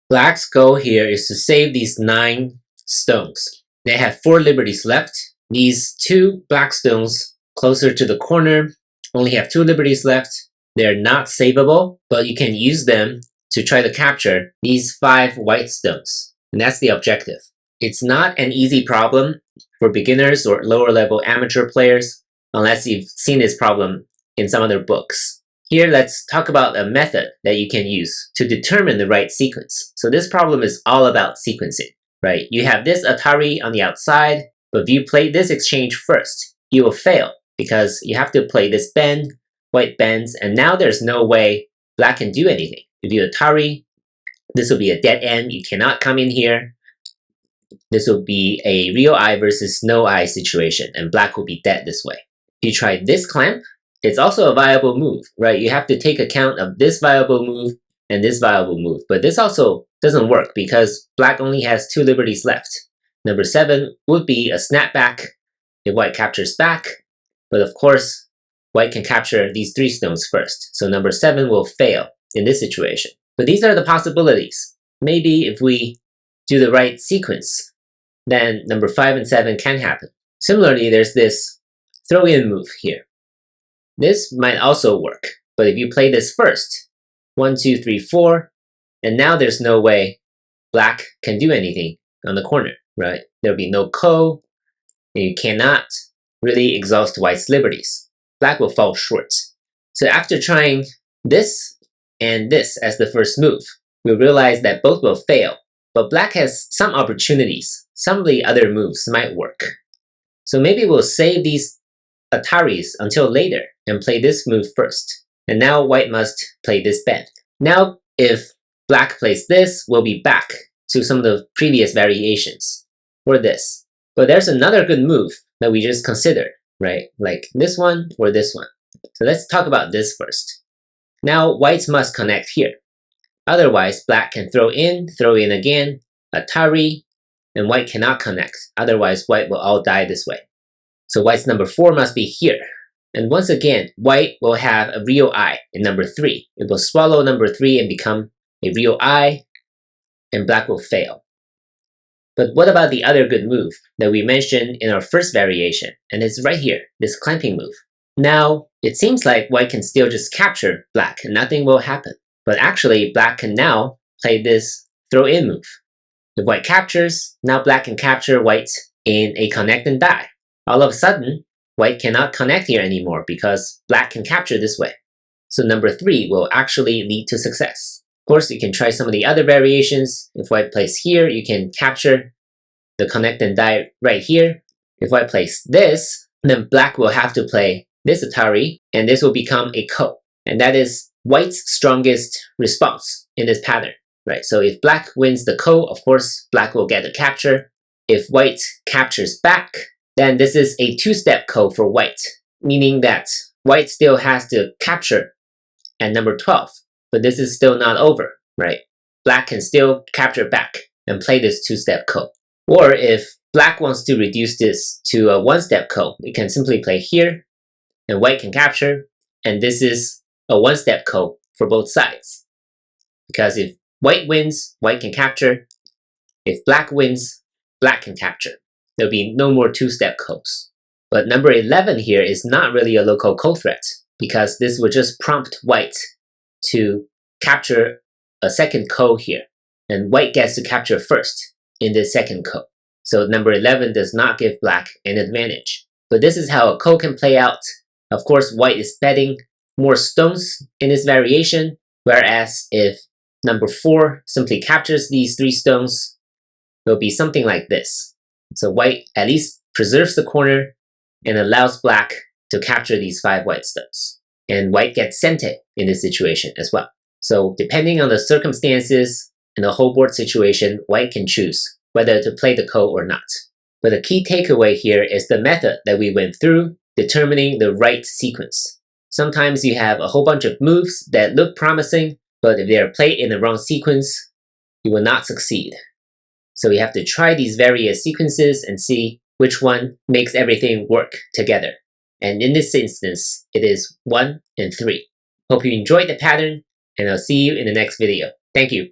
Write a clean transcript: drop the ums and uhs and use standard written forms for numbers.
Black's goal here is to save these 9 stones. They have 4 liberties left. These 2 black stones closer to the corner only have 2 liberties left. They're not savable, but you can use them to try to capture these 5 white stones. And that's the objective. It's not an easy problem for beginners or lower level amateur players unless you've seen this problem in some other books. Here, let's talk about a method that you can use to determine the right sequence. So this problem is all about sequencing, right? You have this Atari on the outside, but if you play this exchange first, you will fail because you have to play this bend, white bends, and now there's no way black can do anything. If you Atari, this will be a dead end. You cannot come in here. This will be a real eye versus no eye situation, and black will be dead this way. If you try this clamp, it's also a viable move, right? You have to take account of this viable move and this viable move, but this also doesn't work because black only has 2 liberties left. Number 7 would be a snapback if white captures back, but of course, white can capture these 3 stones first, so number 7 will fail in this situation. But these are the possibilities. Maybe if we do the right sequence, then number 5 and 7 can happen. Similarly, there's this throw-in move here. This might also work, but if you play this first, 1, 2, 3, 4, and now there's no way black can do anything on the corner, right? There'll be no ko, and you cannot really exhaust white's liberties. Black will fall short. So after trying this and this as the first move, we realize that both will fail, but black has some opportunities. Some of the other moves might work. So maybe we'll save these Ataris until later and play this move first. And now white must play this bend. Now if black plays this, we'll be back to some of the previous variations, or this. But there's another good move that we just considered, right? Like this one or this one. So let's talk about this first. Now whites must connect here. Otherwise black can throw in again, Atari, and white cannot connect. Otherwise white will all die this way. So white's number 4 must be here. And once again, white will have a real eye in number 3. It will swallow number 3 and become a real eye, and black will fail. But what about the other good move that we mentioned in our first variation? And it's right here, this clamping move. Now, it seems like white can still just capture black and nothing will happen. But actually, black can now play this throw-in move. If white captures, now black can capture white in a connect and die. All of a sudden, white cannot connect here anymore because black can capture this way. So number 3 will actually lead to success. Of course, you can try some of the other variations. If white plays here, you can capture the connect and die right here. If white plays this, then black will have to play this Atari, and this will become a ko. And that is white's strongest response in this pattern, right? So if black wins the ko, of course, black will get the capture. If white captures back, then this is a 2-step ko for white, meaning that white still has to capture at number 12, but this is still not over, right? Black can still capture back and play this 2-step ko. Or if black wants to reduce this to a 1-step ko, it can simply play here, and white can capture, and this is a 1-step ko for both sides. Because if white wins, white can capture. If black wins, black can capture. There'll be no more 2-step kos. But number 11 here is not really a local ko threat because this would just prompt white to capture a second ko here. And white gets to capture first in this second ko. So number 11 does not give black an advantage. But this is how a ko can play out. Of course, white is betting more stones in this variation, whereas if number 4 simply captures these 3 stones, it'll be something like this. So white at least preserves the corner and allows black to capture these 5 white stones. And white gets sente in this situation as well. So depending on the circumstances and the whole board situation, white can choose whether to play the ko or not. But the key takeaway here is the method that we went through, determining the right sequence. Sometimes you have a whole bunch of moves that look promising, but if they are played in the wrong sequence, you will not succeed. So you have to try these various sequences and see which one makes everything work together. And in this instance, it is 1 and 3. Hope you enjoyed the pattern, and I'll see you in the next video. Thank you.